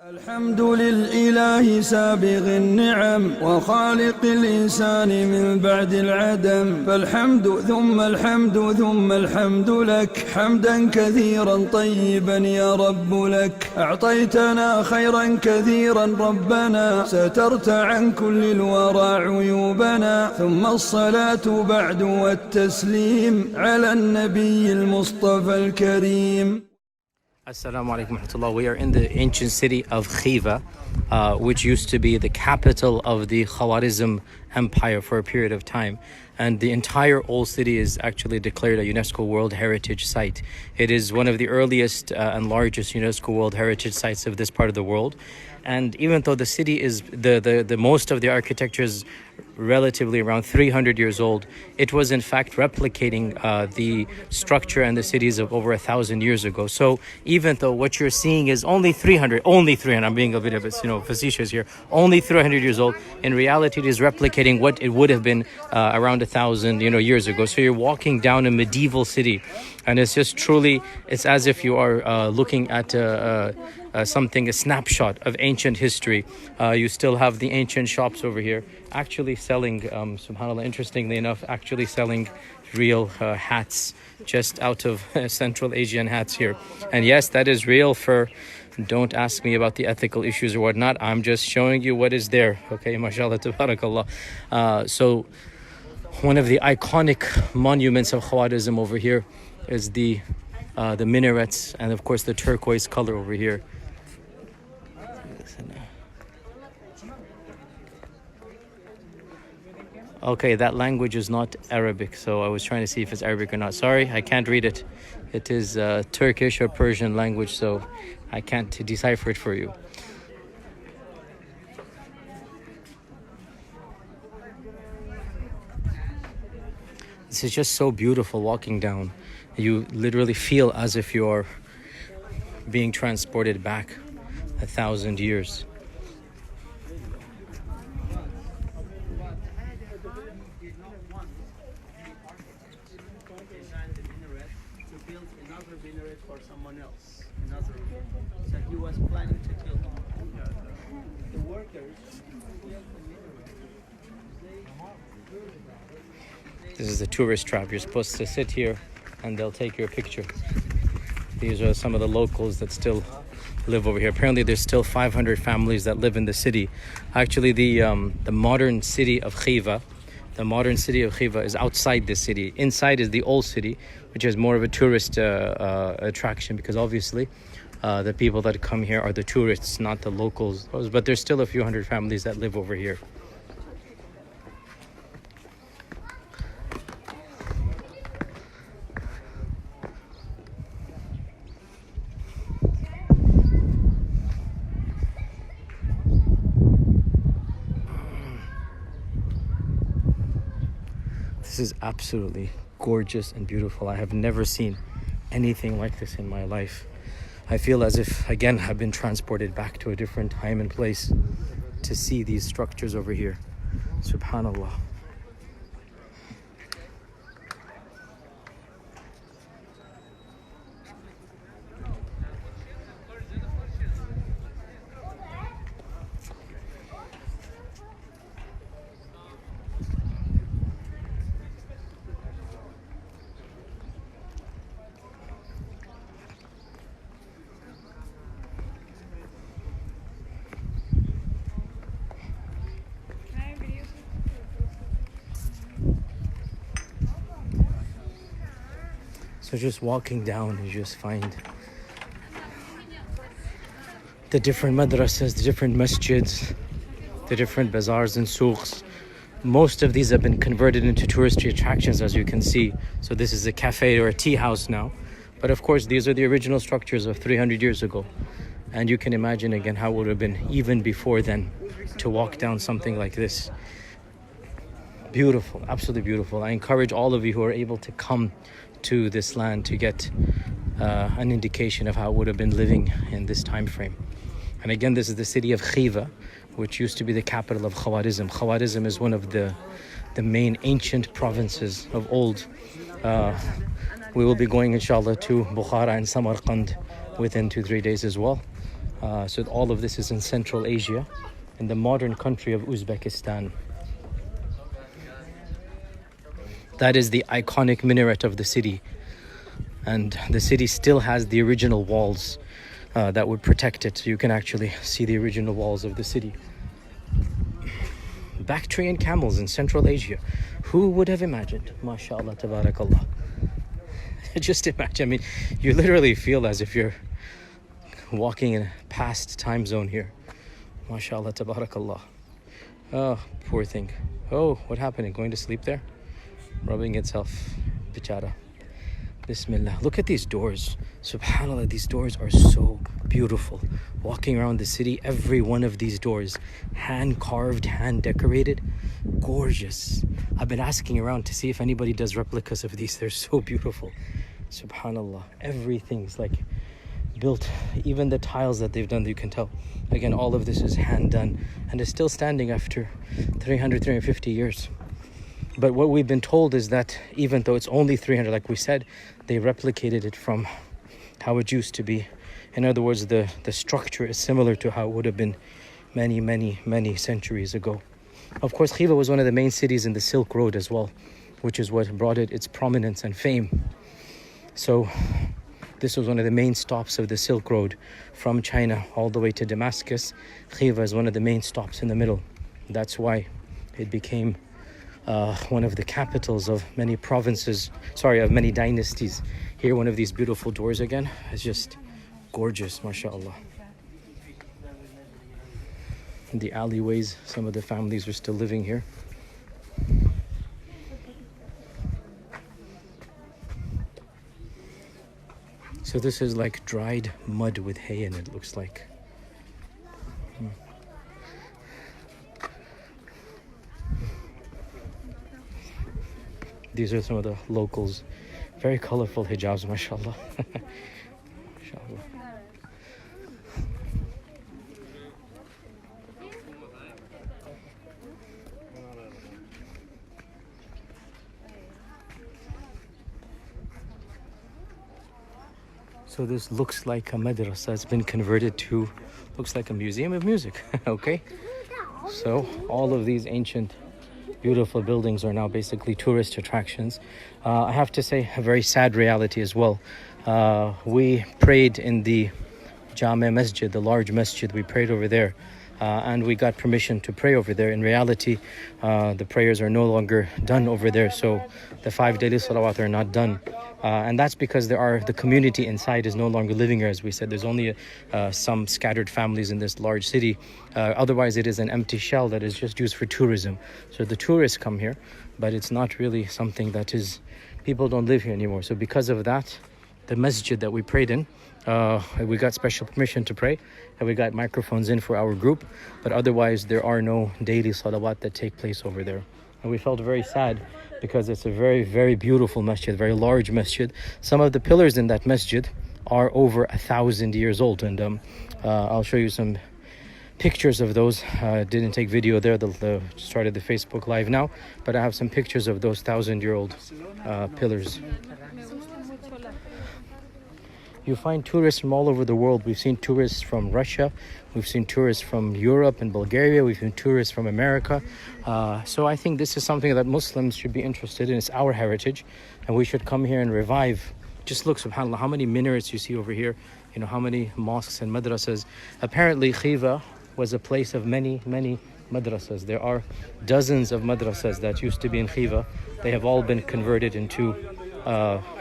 الحمد لله سابغ النعم وخالق الإنسان من بعد العدم، فالحمد ثم الحمد ثم الحمد لك حمدا كثيرا طيبا يا رب لك. أعطيتنا خيرا كثيرا ربنا، سترت عن كل الورى عيوبنا، ثم الصلاة بعد والتسليم على النبي المصطفى الكريم. Assalamu alaikum warahmatullah. We are in the ancient city of Khiva, which used to be the capital of the Khawarizm empire for a period of time. And the entire old city is actually declared a UNESCO World Heritage Site. It is one of the earliest and largest UNESCO World Heritage Sites of this part of the world. And even though the city is the most of the architecture is relatively around 300 years old, it was in fact replicating the structure and the cities of over 1,000 years ago. So even though what you're seeing is only 300, I'm being a bit of facetious here, only 300 years old, in reality it is replicating what it would have been around 1,000 years ago. So you're walking down a medieval city, and it's just truly, it's as if you are looking at a snapshot of ancient history. You still have the ancient shops over here actually selling, subhanAllah, interestingly enough, actually selling real hats just out of Central Asian hats here. And yes, that is real. Don't ask me about the ethical issues or whatnot. I'm just showing you what is there. Okay, mashallah, tabarakallah. So one of the iconic monuments of Khawarizm over here is the minarets, and of course the turquoise color over here. Okay, that language is not Arabic, so I was trying to see if it's Arabic or not. Sorry, I can't read it. It is Turkish or Persian language, so I can't decipher it for you. This is just so beautiful walking down. You literally feel as if you are being transported back 1,000 years. For someone else, so he was planning to kill the workers. This is the tourist trap. You're supposed to sit here and they'll take your picture. These are some of the locals that still live over here. Apparently there's still 500 families that live in the city. Actually, the modern city of Khiva, is outside the city. Inside is the old city, which is more of a tourist attraction, because obviously the people that come here are the tourists, not the locals. But there's still a few hundred families that live over here. This is absolutely gorgeous and beautiful. I have never seen anything like this in my life. I feel as if, again, I've been transported back to a different time and place to see these structures over here. Subhanallah. So just walking down, you just find the different madrasas, the different masjids, the different bazaars and souks. Most of these have been converted into touristy attractions, as you can see. So this is a cafe or a tea house now. But of course, these are the original structures of 300 years ago. And you can imagine again how it would have been even before then to walk down something like this. Beautiful, absolutely beautiful. I encourage all of you who are able to come to this land to get an indication of how it would have been living in this time frame. And again, this is the city of Khiva, which used to be the capital of Khawarizm. Khawarizm is one of the main ancient provinces of old. We will be going inshallah to Bukhara and Samarkand within 2-3 days as well. So all of this is in Central Asia, in the modern country of Uzbekistan. That is the iconic minaret of the city. And the city still has the original walls that would protect it. So you can actually see the original walls of the city. Bactrian camels in Central Asia. Who would have imagined? MashaAllah, tabarakallah. Just imagine, I mean, you literally feel as if you're walking in a past time zone here. MashaAllah, tabarakallah. Oh, poor thing. Oh, what happened? Going to sleep there? Rubbing itself. Bichara. Bismillah. Look at these doors. SubhanAllah, these doors are so beautiful. Walking around the city, every one of these doors, hand carved, hand decorated, gorgeous. I've been asking around to see if anybody does replicas of these. They're so beautiful. SubhanAllah. Everything's like built, even the tiles that they've done, you can tell. Again, all of this is hand done and is still standing after 350 years. But what we've been told is that even though it's only 300, like we said, they replicated it from how it used to be. In other words, the structure is similar to how it would have been many centuries ago. Of course, Khiva was one of the main cities in the Silk Road as well, which is what brought it its prominence and fame. So this was one of the main stops of the Silk Road from China all the way to Damascus. Khiva is one of the main stops in the middle. That's why it became one of the capitals of many provinces, of many dynasties. Here, one of these beautiful doors again is just gorgeous, mashallah. In the alleyways, some of the families are still living here. So this is like dried mud with hay in it, looks like. These are some of the locals. Very colorful hijabs, mashallah. Mashallah. So this looks like a madrasa. It's been converted to, looks like a museum of music. Okay? So all of these ancient beautiful buildings are now basically tourist attractions. I have to say, a very sad reality as well. We prayed in the Jame Masjid, the large masjid. We prayed over there and we got permission to pray over there. In reality, the prayers are no longer done over there. So the 5 daily salawat are not done. And that's because the community inside is no longer living here, as we said. There's only some scattered families in this large city. Otherwise, it is an empty shell that is just used for tourism. So the tourists come here, but it's not really something that is, people don't live here anymore. So because of that, the masjid that we prayed in, we got special permission to pray, and we got microphones in for our group. But otherwise, there are no daily salawat that take place over there. And we felt very sad because it's a very beautiful masjid, very large masjid. Some of the pillars in that masjid are over 1,000 years old, and I'll show you some pictures of those. Didn't take video there, started the Facebook live now, but I have some pictures of those 1,000-year-old pillars. You find tourists from all over the world. We've seen tourists from Russia, we've seen tourists from Europe and Bulgaria, we've seen tourists from America. So I think this is something that Muslims should be interested in. It's our heritage, and we should come here and revive. Just look, subhanAllah, how many minarets you see over here, you know, how many mosques and madrasas. Apparently Khiva was a place of many madrasas. There are dozens of madrasas that used to be in Khiva. They have all been converted into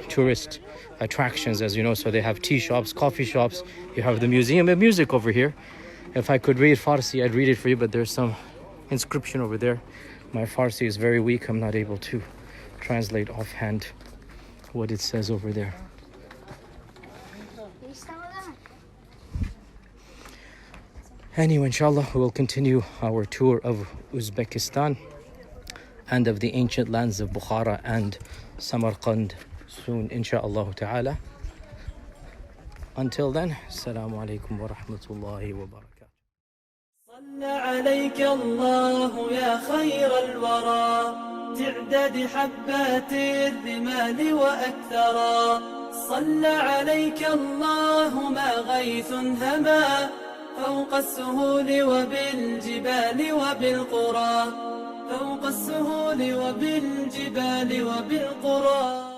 tourist attractions, as you know. So they have tea shops, coffee shops. You have the museum of music over here. If I could read Farsi, I'd read it for you, but there's some inscription over there. My Farsi is very weak. I'm not able to translate offhand what it says over there. Anyway, inshallah, we will continue our tour of Uzbekistan and of the ancient lands of Bukhara and Samarkand soon, insha'Allah ta'ala. Until then, assalamu alaikum wa rahmatullahi wa barakatuh. صلى عليك الله يا خير الورى تعداد حبات الرمال وأكثرا صلى عليك الله ما غيث هما فوق السهول وبالجبال وبالقرى، فوق السهول وبالجبال وبالقرى.